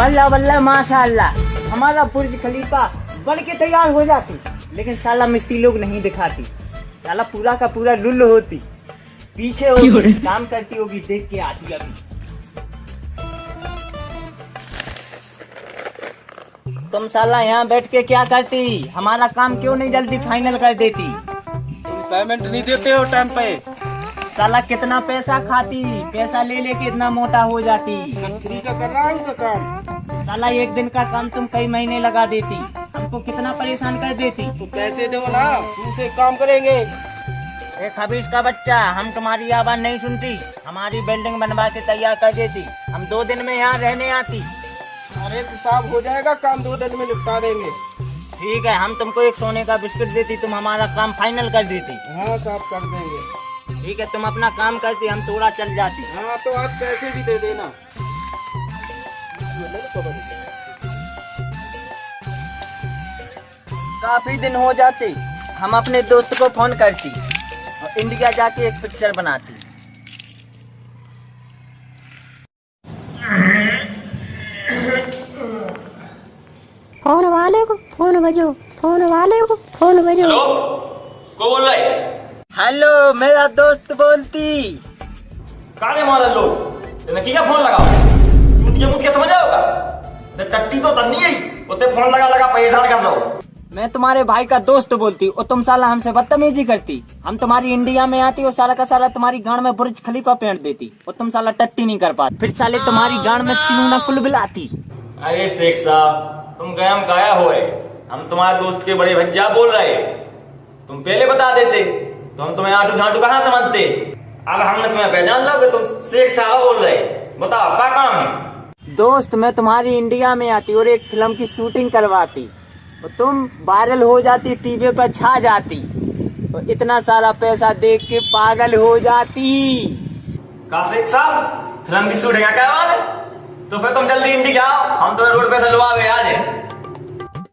बल्ला बल्ला माशाअल्लाह, हमारा बुर्ज खलीफा बन के तैयार हो जाती, लेकिन साला मिस्त्री लोग नहीं दिखाती। साला पूरा का पूरा लुल्ल होती, पीछे होती, काम करती होगी, देख के आती अभी। तुम साला यहाँ बैठ के क्या करती? हमारा काम क्यों नहीं जल्दी फाइनल कर देती? तुम पेमेंट नहीं देते हो टाइम पे। साला कितना पैसा खाती, पैसा ले लेके इतना मोटा हो जाती। फ्री का कर रहा हूँ काम। साला एक दिन का काम तुम कई महीने लगा देती, हमको कितना परेशान कर देती। तो पैसे दो ना, तुमसे काम करेंगे। एक खबीज का बच्चा, हम तुम्हारी आवाज नहीं सुनती, हमारी बिल्डिंग बनवा के तैयार कर देती, हम 2 दिन में यहाँ रहने आती। अरे तो साहब हो जाएगा काम, 2 दिन में निपटा देंगे। ठीक है, हम तुमको एक सोने का बिस्किट देती, तुम हमारा काम फाइनल कर देती। हाँ साहब कर देंगे। ठीक है, तुम अपना काम करती, हम थोड़ा चल जाती। हाँ तो आज पैसे भी दे देना। काफी दिन हो जाते, हम अपने दोस्त को फोन करती और इंडिया जाके एक पिक्चर बनाती। फोन वाले को फोन बजो, फोन वाले को फोन बजो। हेलो, कौन बोल रहा है? हेलो, मेरा दोस्त बोलती। काले मारा लोग तेने किया फोन लगाओ, मुतिया मुतिया समझ आओगा? ते टट्टी तो तन्नी है, उते फोन लगा लगा परेशान कर लो। मैं तुम्हारे भाई का दोस्त बोलती और तुम साला हमसे बदतमीजी करती। हम तुम्हारी इंडिया में आती और साला का साला तुम्हारी गांड में बुर्ज खलीफा पेंट देती और तुम साला टट्टी नहीं कर पाती। फिर साले तुम्हारी गांड में चिनूना कुलबिलाती। अरे शेख साहब, तुम गयम काया हुए, हम तुम्हारे दोस्त के बड़े भज्जा बोल रहे, तुम पहले बता देते तो हम तुम्हें आटू घाटू कहाँ समझते। अब हमने तुम्हें पहचान लो कि तुम शेख साहब बोल रहे, बताओ क्या काम है? दोस्त, मैं तुम्हारी इंडिया में आती और एक फिल्म की शूटिंग करवाती और तुम वायरल हो जाती, टीवी पर छा जाती और इतना सारा पैसा देख के पागल हो जाती। का शेख साहब, फिल्म की शूटिंग क्या बात है? तो फिर तुम जल्दी इंडिया आओ, हम तुम्हें रोड पे से लुभावे आज।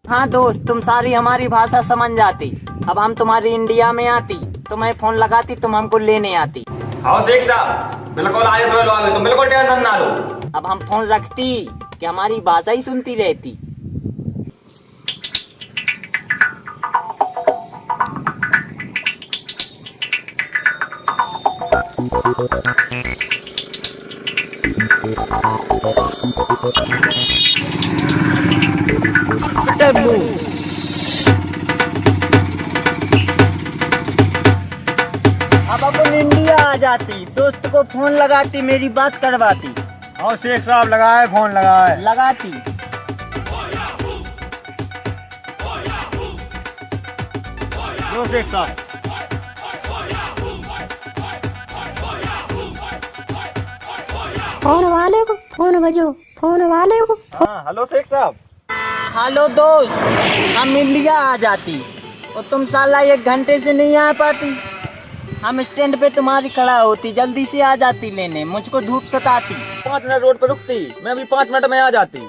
हाँ दोस्त, तुम सारी हमारी भाषा समझ जाती। अब हम तुम्हारी इंडिया में आती, तुम्हें फोन लगाती, तुम हमको लेने आती। हाँ शेख साहब, बिल्कुल आए तुम्हें लुभावे, तुम बिल्कुल टेंशन ना लो। अब हम फोन रखती कि हमारी भाषा ही सुनती रहती। अब अपन इंडिया आ जाती, दोस्त को फोन लगाती, मेरी बात करवाती। हाँ शेख साहब लगाए, फोन लगाए। लगाती। लो शेख साहब। फोन वाले को फोन बजो, फोन वाले को। हाँ हेलो शेख साहब। हेलो दोस्त, हम इंडिया आ जाती और तुम साला 1 घंटे से नहीं आ पाती। हम स्टैंड पे तुम्हारी खड़ा होती, जल्दी से आ जाती लेने, मुझको धूप सताती। 5 मिनट रोड पर रुकती, मैं भी 5 मिनट में आ जाती।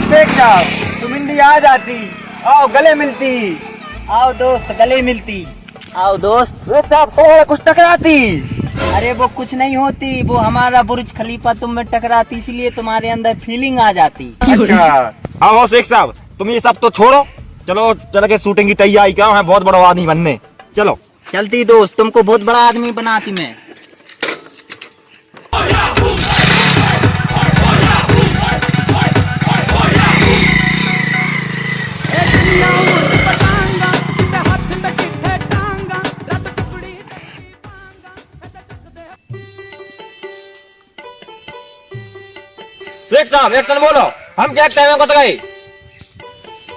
शेख साहब, तुम इंडिया आ जाती, आओ गले मिलती। आओ दोस्त, गले मिलती। आओ दोस्त। शेख साहब तुम्हारा कुछ टकराती। अरे वो कुछ नहीं होती, वो हमारा बुर्ज खलीफा तुम में टकराती, इसलिए तुम्हारे अंदर फीलिंग आ जाती। अच्छा, हाँ शेख साहब, तुम ये सब तो छोड़ो, चलो चल के शूटिंग की तैयारी करो, है बहुत बड़ा आदमी बनने। चलो चलती दोस्त, तुमको बहुत बड़ा आदमी बनाती मैं। शेख साहब एक्शन बोलो, हम क्या टाइम को गए?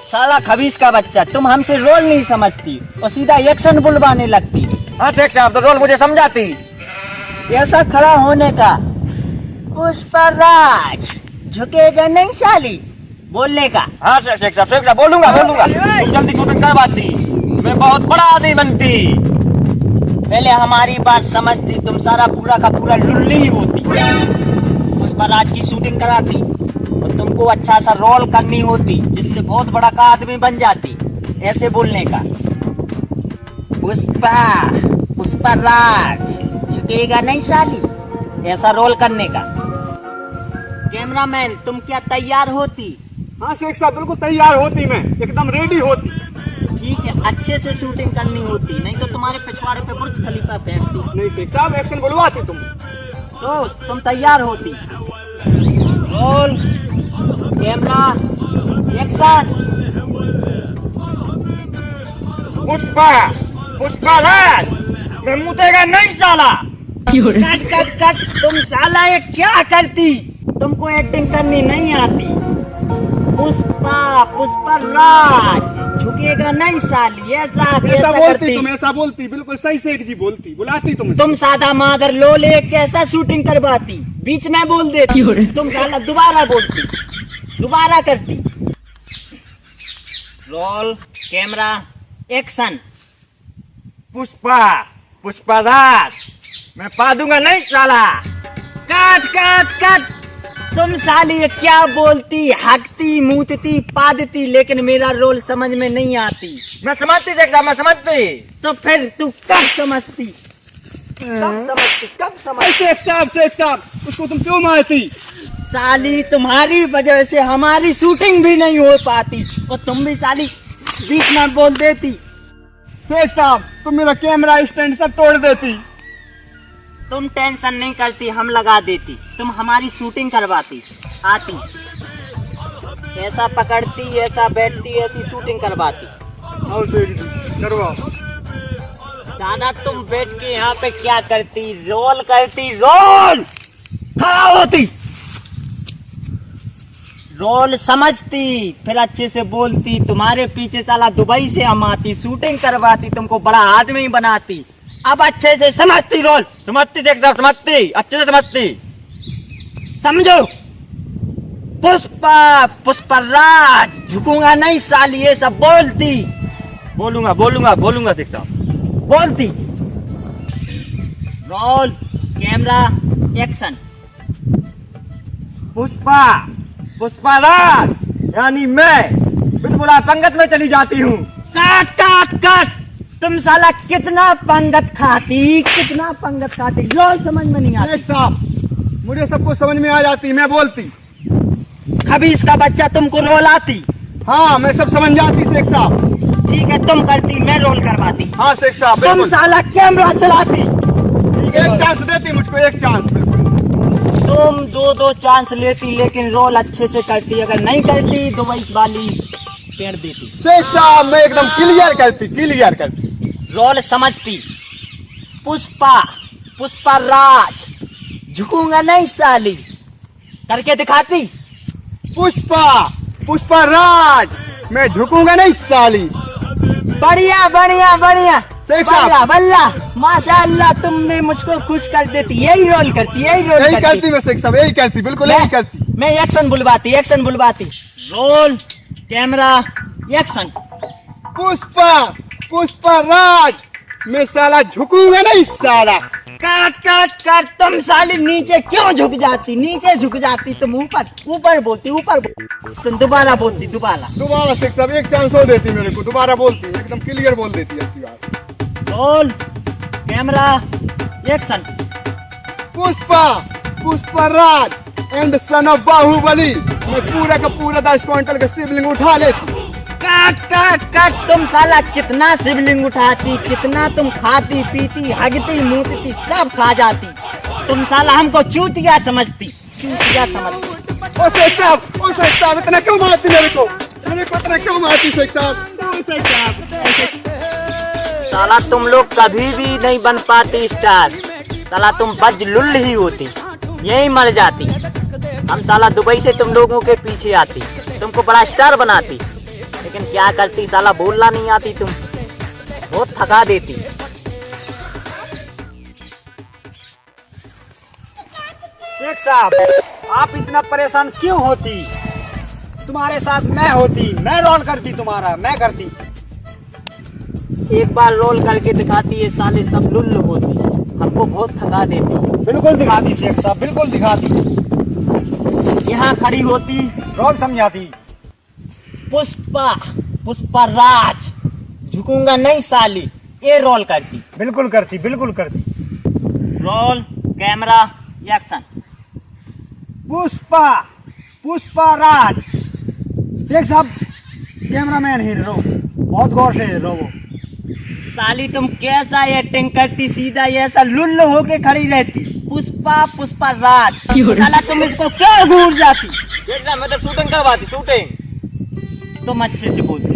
साला खबीज का बच्चा, तुम हमसे रोल नहीं समझती और सीधा एक्शन बुलवाने लगती। हाँ शेख साहब, तो रोल मुझे समझाती। ऐसा खड़ा होने का, पुष्पराज झुकेगा नहीं साली, बोलने का। हाँ शेख साहब बोलूंगा। तुम जल्दी शूटिंग करवाती, मैं बहुत बड़ा आदमी बनती। पहले हमारी बात समझती, तुम सारा पूरा का पूरा लुल्ली ही होती। उस पर आज की शूटिंग कराती और तुमको अच्छा सा रोल करनी होती, जिससे बहुत बड़ा का आदमी बन जाती। ऐसे बोलने का, पुष्पा पुष्पा राज झुकेगा नहीं साली, ऐसा रोल करने का। कैमरामैन तुम क्या तैयार होती? हाँ शेख साहब बिल्कुल तैयार होती, मैं एकदम रेडी होती। ठीक है, अच्छे से शूटिंग करनी होती, नहीं तो तुम्हारे पिछवाड़े पे बुर्ज खलीफा बैठती। नहीं शेख साहब एक्शन बुलवाती तुम। दोस्त तुम तैयार होती। Roll camera action. Pushpa Pushpa Raj मैं मुतेगा नहीं साला। कट कट कट, तुम साला ये क्या करती? तुमको एक्टिंग करनी नहीं आती। पुष्पा पुष्पा राज झुकेगा नहीं साली, ऐसा ऐसा बोलती करती। तुम, ऐसा बोलती, बिल्कुल सही शेख जी बोलती, बुलाती तुम सादा मादर लोले कैसा शूटिंग करवाती, बीच में बोल देती। तुम साला दोबारा बोलती, दोबारा करती। Roll camera action. Pushpa Pushpa Raj मैं पा दूंगा नहीं साला। कट कट कट, तुम साली ये क्या बोलती, हकती मूतती पादती, लेकिन मेरा रोल समझ में नहीं आती। मैं समझती शेख साहब, मैं समझती। तो फिर तू कब समझती? कब समझती? शेख साहब उसको तुम क्यों मारती? साली तुम्हारी वजह से हमारी शूटिंग भी नहीं हो पाती और तुम भी साली बीच में बोल देती। शेख साहब तुम मेरा कैमरा स्टैंड सब तोड़ देती। तुम टेंशन नहीं करती, हम लगा देती। तुम हमारी शूटिंग करवाती आती, ऐसा पकड़ती, ऐसा बैठती, ऐसी शूटिंग करवाती। आओ शेख जी करवाओ। दादा तुम बैठ के यहाँ पे क्या करती? रोल करती, रोल खड़ा होती, रोल समझती, फिर अच्छे से बोलती। तुम्हारे पीछे साला दुबई से हम आती, शूटिंग करवाती, तुमको बड़ा आदमी बनाती। अब अच्छे से समझती रोल। समझती शेख साहब, समझती, अच्छे से समझती। समझो, पुष्पा पुष्पा राज झुकूंगा नहीं साली, ये सब बोलती। बोलूंगा बोलूंगा बोलूंगा शेख साहब। बोलती। Roll camera action. Pushpa Pushpa Raj यानी मैं बिल्कुल पंगत में चली जाती हूँ। काट काट काट, तुम साला कितना पंगत खाती, कितना पंगत खाती, रोल समझ में नहीं आती। शेख साहब मुझे सब कुछ समझ में आ जाती, मैं बोलती। कभी इसका बच्चा तुमको रोल आती? हाँ मैं सब समझ जाती शेख साहब। ठीक है, तुम करती, मैं रोल करवाती। हाँ शेख साहब तुम बिल्कुल। साला कैमरा चलाती। एक चांस देती मुझको, एक चांस। तुम दो दो चांस लेती, लेकिन रोल अच्छे से करती। अगर नहीं करती दुबई वाली पेड़ देती। शेख साहब मैं एकदम क्लियर करती, क्लियर करती। रोल समझती। पुष्पा पुष्पा राज झुकूंगा नहीं साली करके दिखाती। पुष्पा पुष्पा राज मैं झुकूंगा नहीं साली। बढ़िया बढ़िया बढ़िया शेख साहब। बल्ला बल्ला, माशाअल्लाह, तुमने मुझको खुश कर देती। यही रोल करती, यही रोल यही करती मैं शेख साहब, यही करती, बिल्कुल यही करती। मैं एक्शन बुलवाती, एक्शन बुलवाती। Roll camera action. Pushpa Pushpa Raj मैं साला झुकूंगा नहीं साला। काट काट काट, तुम साली नीचे क्यों झुक जाती? नीचे झुक जाती तुम, ऊपर ऊपर बोलती, ऊपर तुम दोबारा बोलती, दोबारा। दोबारा शेख साहब एक चांस हो देती मेरे को, दोबारा बोलती, एकदम क्लियर बोल देती है बात। Roll camera action. Pushpa Pushpa Raj and son of Baahubali मैं पूरा का पूरा 10 क्विंटल का शिवलिंग उठा लेती। काट काट काट, तुम साला कितना शिवलिंग उठाती, कितना तुम खाती पीती, हगती मूतती, सब खा जाती। तुम साला हमको चूतिया समझती, चूतिया समझती। ओ शेख साहब इतना क्यों मारती मेरे को इतना क्यों मारती शेख साहब? ओ शेख साहब साला तुम लोग कभी भी नहीं बन पाती स्टार। साला तुम बज लुल्ल ही होती, यही मर जाती। हम साला दुबई से तुम लोगों के पीछे आती, तुमको बड़ा स्टार बनाती, लेकिन क्या करती साला, बोलना नहीं आती, तुम बहुत थका देती। शेख साहब आप इतना परेशान क्यों होती? तुम्हारे साथ मैं होती, मैं रोल करती, तुम्हारा मैं करती। एक बार रोल करके दिखाती है, साले सब लुल्ल होती, हमको बहुत थका देती। बिल्कुल दिखाती शेख साहब, बिल्कुल दिखाती। यहाँ खड़ी होती, रोल समझाती। पुष्पा, पुष्पा राज, झुकूंगा नहीं साली, ये रोल करती। बिल्कुल करती, बिल्कुल करती। Roll, camera, action. Pushpa, Pushpa Raj. Sheikh साहब कैमरामैन हीरो, बहुत गौर से हीरो वो। साली तुम कैसा एक्टिंग करती, सीधा ऐसा लुल्ल होके खड़ी रहती। पुष्पा, पुष्पा राज, साला तुम इसको क्यों घूर जाती? मैं तो शूटिंग करवाती, शूटिंग। तुम अच्छे से बोलती।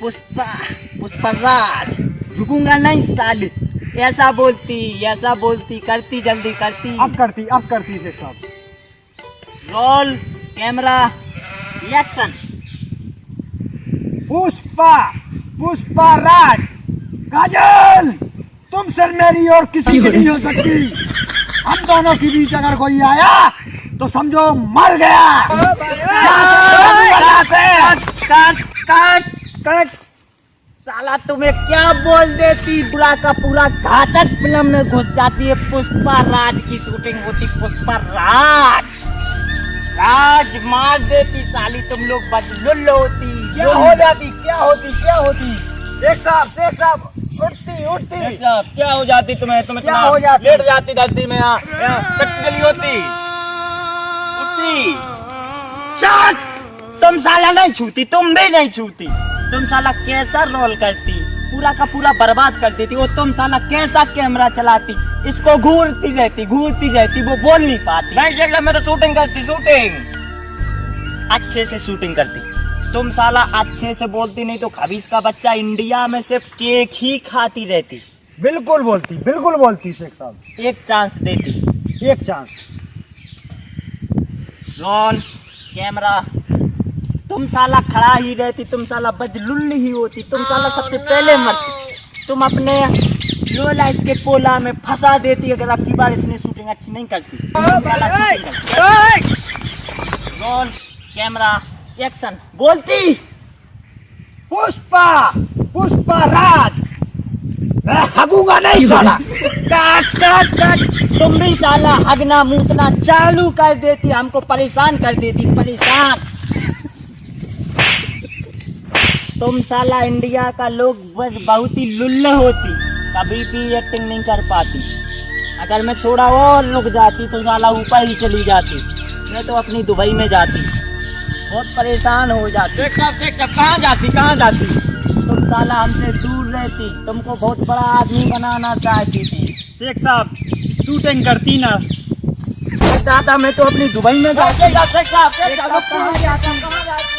पुष्पा, पुष्पा राज, झुकूंगा नहीं साली, ऐसा बोलती, करती, जल्दी करती। अब करती शेख साहब। Roll, camera, action. Pushpa, Pushpa Raj. Kajal, तुम सर मेरी और किसी की नहीं हो सकती। हम दोनों के बीच अगर कोई आया तो समझो मर गया। कट। साला तुम्हें क्या बोल देती, पूरा का पूरा घातक फिल्म में घुस जाती है। पुष्पा राज की शूटिंग होती, पुष्पा राज मार देती साली, तुम लोग बदलुल्ल होती। क्या हो जाती, क्या होती? शेख साहब उठती। क्या हो जाती तुम्हें? तुम्हें क्या हो जाती? लेट जाती धरती में, यहाँ कटकली होती, उठती। तुम साला नहीं छूती, तुम भी नहीं छूती। तुम साला कैसा रोल करती, पूरा का पूरा बर्बाद कर देती। वो तुम साला कैसा कैमरा चलाती, इसको घूरती रहती, वो बोल नहीं पाती। मैं तो शूटिंग करती, शूटिंग अच्छे से शूटिंग करती। तुम साला अच्छे से बोलती नहीं तो खबीस का बच्चा इंडिया में सिर्फ केक ही खाती रहती। बिल्कुल बोलती शेख साहब। एक चांस देती। एक चांस। Role, camera. तुम साला खड़ा ही रहती, तुम साला बजलुल्ल ही होती, तुम साला सबसे पहले मरती। तुम अपने लोला इसके पोला में फंसा देती अगर अब की बार इसने शूटिंग अच्छी नहीं करती। Roll, camera, action. बोलती। पुष्पा राज। मैं हगूंगा नहीं साला। काट। तुम भी साला हगना मूतना चालू कर देती, हमको परेशान कर देती, परेशान। तुम साला इंडिया का लोग बस बहुत ही लुल्ल होती, कभी भी एक्टिंग नहीं कर पाती। अगर मैं थोड़ा और रुक जाती तो साला ऊपर ही चली जाती, मैं तो अपनी दुबई में जाती, बहुत परेशान हो जाती। शेख साहब कहाँ जाती? तुम साला हमसे दूर रहती, तुमको बहुत बड़ा आदमी बनाना चाहती थी। शेख साहब शूटिंग करती ना। दादा मैं तो अपनी दुबई में जाती। शेख साहब कहाँ जाती?